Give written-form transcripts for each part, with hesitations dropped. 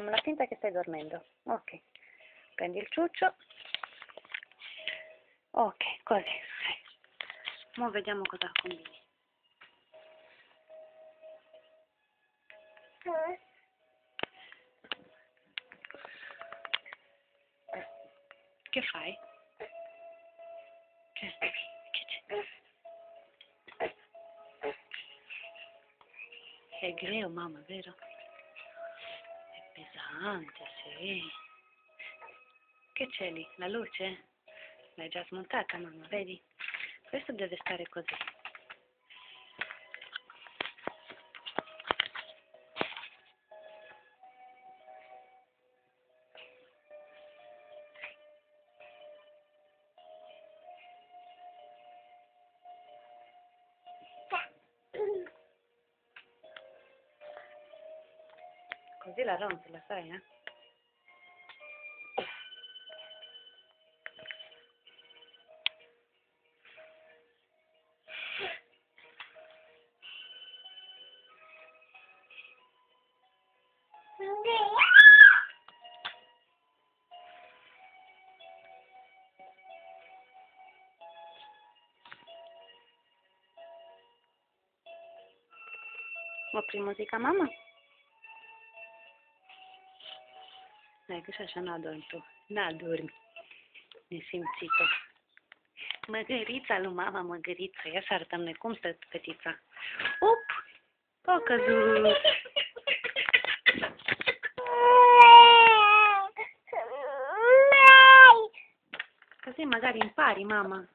Facciamo la finta che stai dormendo. Ok. Prendi il ciuccio. Ok, così. Ora vediamo cosa combini. Che fai? Che c'è? È greo, mamma, vero? È pesante, sì. Che c'è lì? La luce? L'hai già smontata, mamma, vedi? Questo deve stare così. Così la ronzola, sai, eh? Opri muzica, mama? Că și așa n-adormi tu. N-adormi. Nesimțită. Măgărița lui mama, măgărița. Ia să arătăm noi cum stă fetița. Up! O căzut! Così magari impari, mama.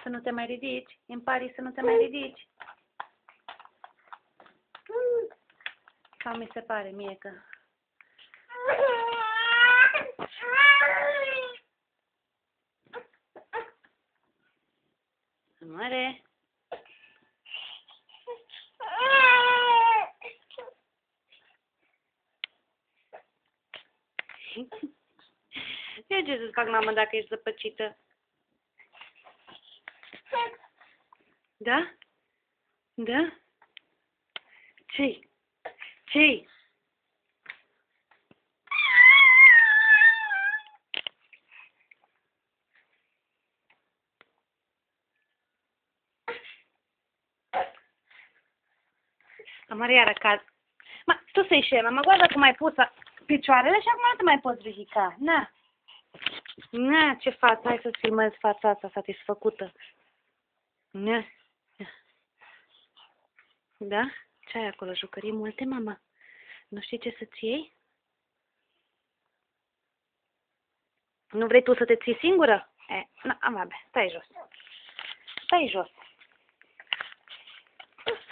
Să nu te mai ridici. Impari să nu te mai ridici. Sau mi se pare mie că... Amore. Eu ce să fac, mamă, dacă ești zăpăcită? Da? Da? Ce-i? Ce-i? Amore, iară cad. Ma, tu sei scema, ma guarda come hai pus picioarele și acum nu te mai poți ridica. Na. Na, ce față, hai să-ți filmez fața asta satisfăcută. Na. Da? Ce ai acolo? Jucării multe, mama? Nu știi ce să-ți iei? Nu vrei tu să te ții singură? Na, vabbè, stai jos. Stai jos.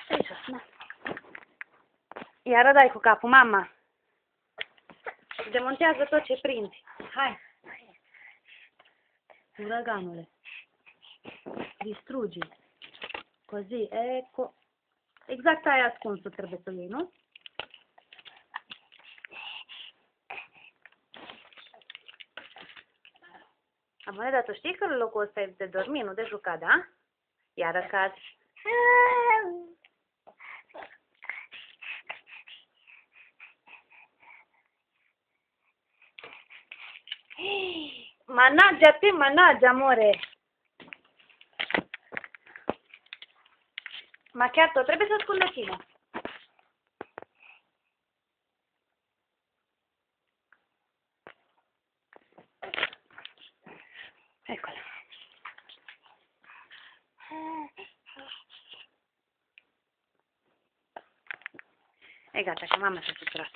Stai jos, na. Iară dai cu capul, mama. Demontează tot ce prinzi. Hai. Uraganule. Distrugi. Così, ecco. Exact aia ascunsul trebuie să iei, nu? Amore, dar tu știi că locul ăsta e de dormit, nu de jucat, da? Iară cazi. Managgia, amore. Ma chiar tot trebuie să ascundă tine. Eccola. E gata, și mama s-a supărat.